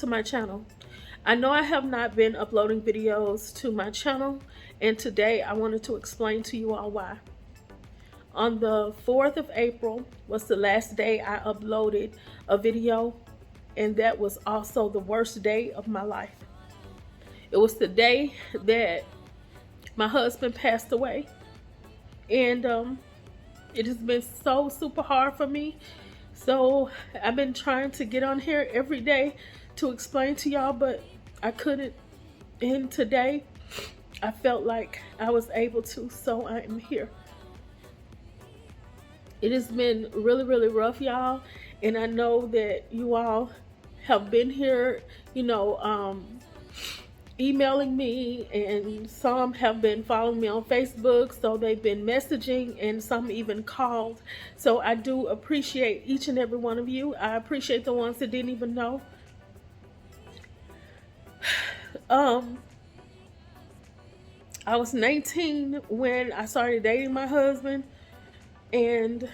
to my channel. I know I have not been uploading videos to my channel, and today I wanted to explain to you all why. On the 4th of April was the last day I uploaded a video, and that was also the worst day of my life. It was the day that my husband passed away, and it has been so super hard for me. So I've been trying to get on here every day to explain to y'all, but I couldn't. And today I felt like I was able to, so I am here. It has been really, really rough, y'all, and I know that you all have been here, emailing me, and some have been following me on Facebook, so they've been messaging, and some even called. So I do appreciate each and every one of you. I appreciate the ones that didn't even know. I was 19 when I started dating my husband, and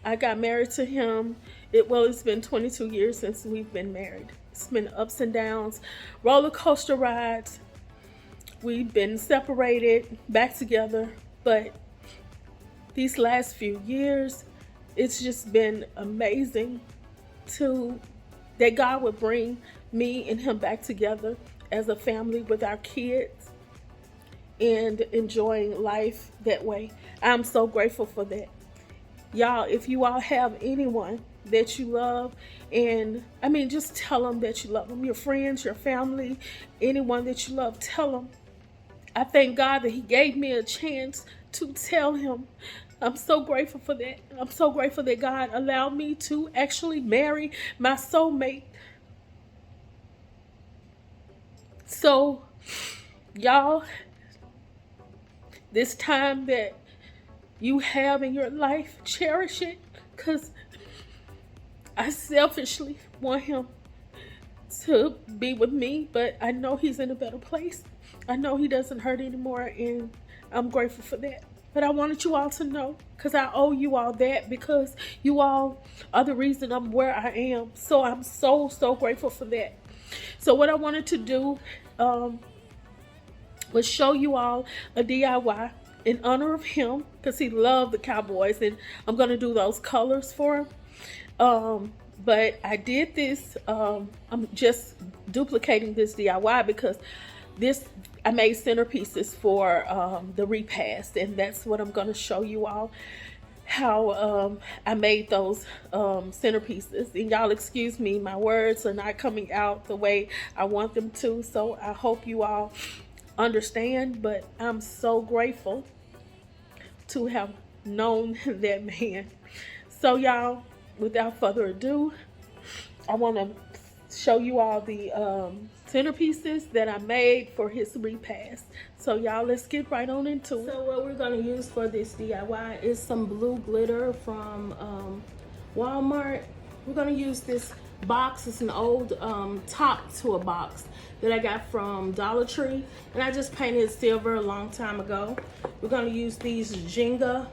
I got married to him. It's been 22 years since we've been married. It's been ups and downs, roller coaster rides. We've been separated, back together, but these last few years, it's just been amazing that God would bring me and him back together as a family with our kids and enjoying life that way. I'm so grateful for that. Y'all, if you all have anyone that you love, and just tell them that you love them. Your friends, your family, anyone that you love, tell them. I thank God that he gave me a chance to tell him. I'm so grateful for that. I'm so grateful that God allowed me to actually marry my soulmate. So, y'all, this time that you have in your life, cherish it, because I selfishly want him to be with me, but I know he's in a better place. I know he doesn't hurt anymore, and I'm grateful for that. But I wanted you all to know, because I owe you all that, because you all are the reason I'm where I am. So I'm so, so grateful for that. So what I wanted to do was show you all a DIY in honor of him, because he loved the Cowboys, and I'm going to do those colors for him. But I did this, I'm just duplicating this DIY because I made centerpieces for the repast, and that's what I'm going to show you all, how I made those centerpieces. And y'all excuse me, my words are not coming out the way I want them to, so I hope you all understand, but I'm so grateful to have known that man. So y'all, without further ado, I want to show you all the centerpieces that I made for his repast. So y'all, let's get right on into it. So what we're going to use for this DIY is some blue glitter from Walmart. We're going to use this box. It's an old top to a box that I got from Dollar Tree, and I just painted silver a long time ago. We're going to use these Jenga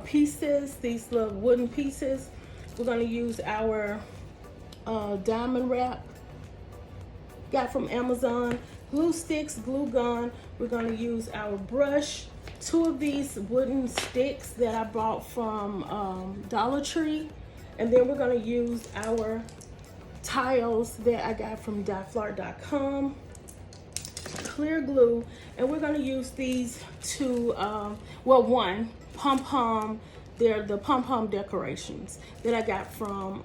pieces, these little wooden pieces. We're going to use our diamond wrap, got from Amazon, glue sticks, glue gun. We're going to use our brush, 2 of these wooden sticks that I bought from Dollar Tree, and then we're going to use our tiles that I got from dyeflart.com, clear glue, and we're going to use these two, one pom-pom. They're the pom-pom decorations that I got from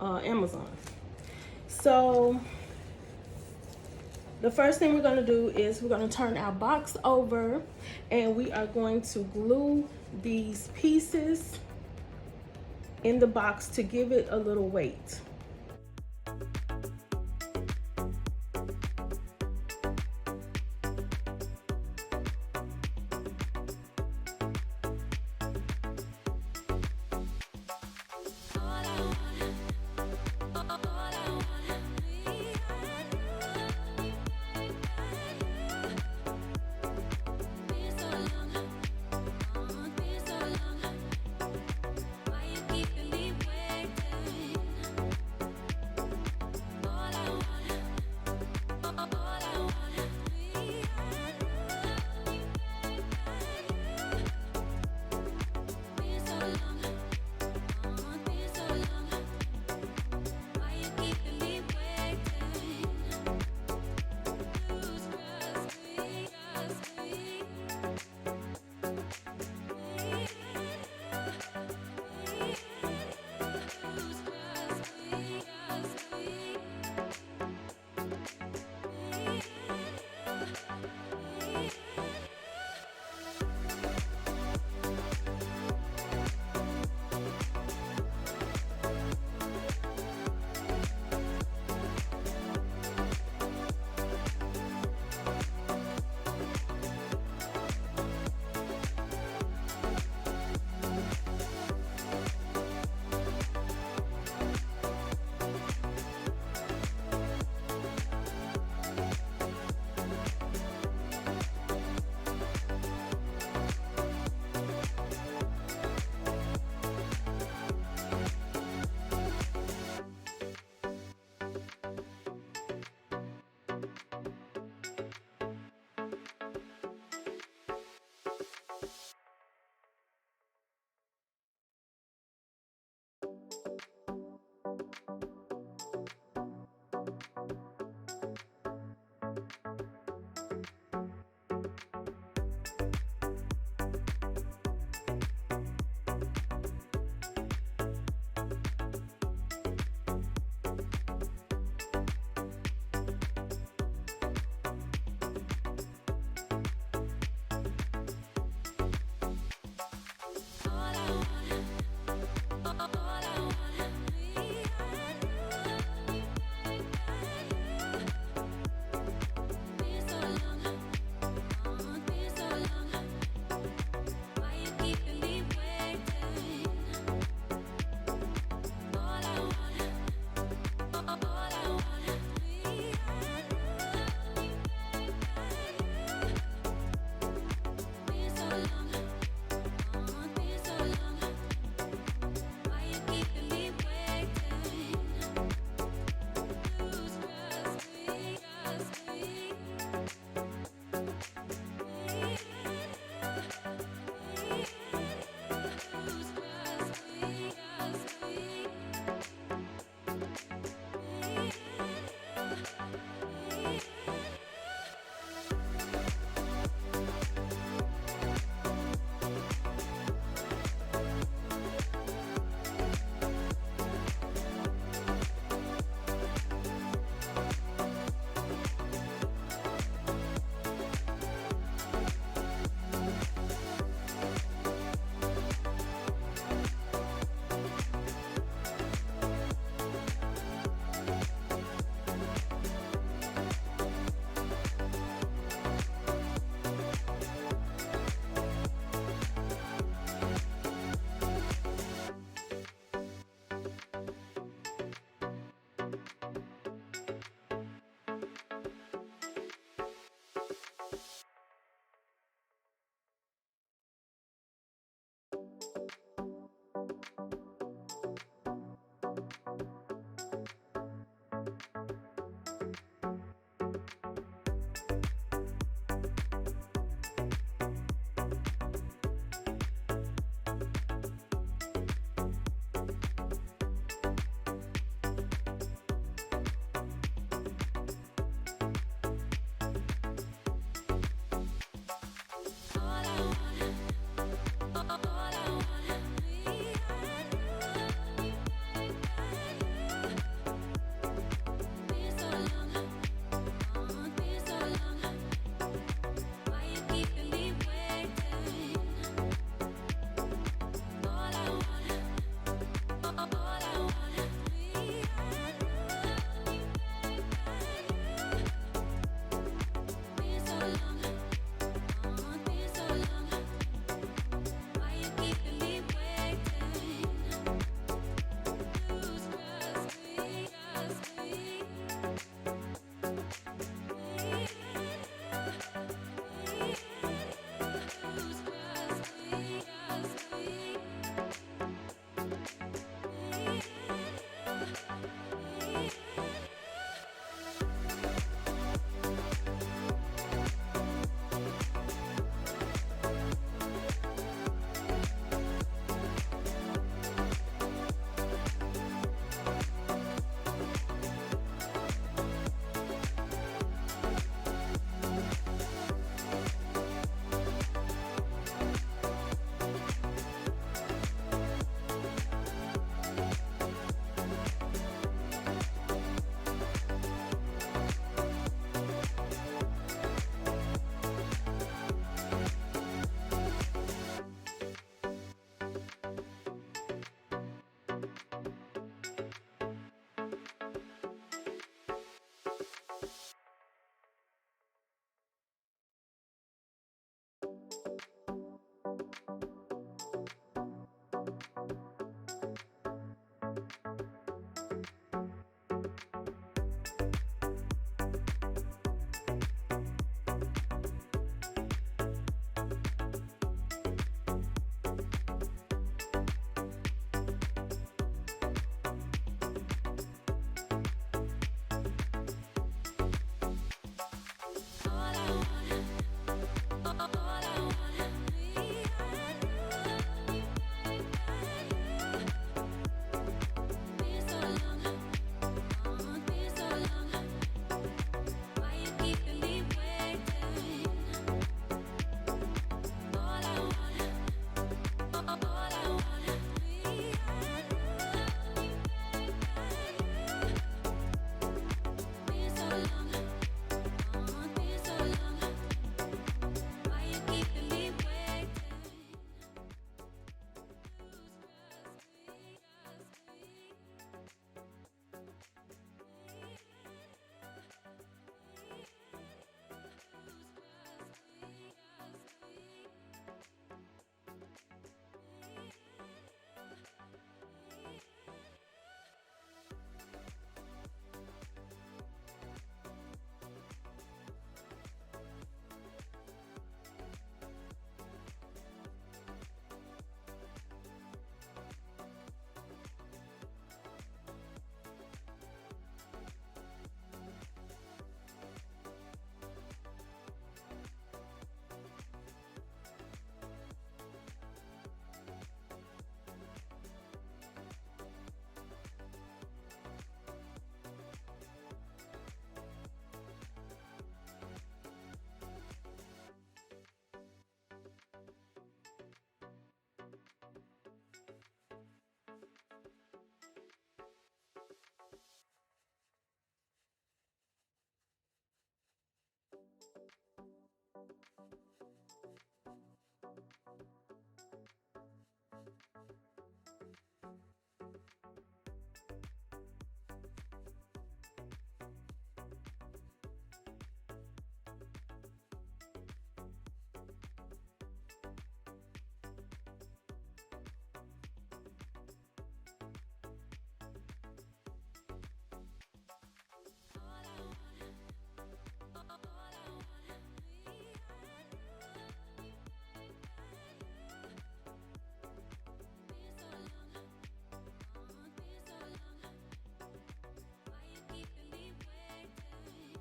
Amazon. So the first thing we're going to do is we're going to turn our box over, and we are going to glue these pieces in the box to give it a little weight.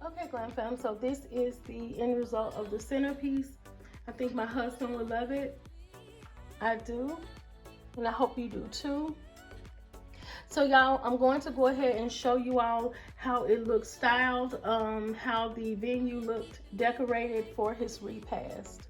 Okay, Glam fam, so this is the end result of the centerpiece. I think my husband will love it. I do, and I hope you do too. So y'all, I'm going to go ahead and show you all how it looks styled, how the venue looked decorated for his repast.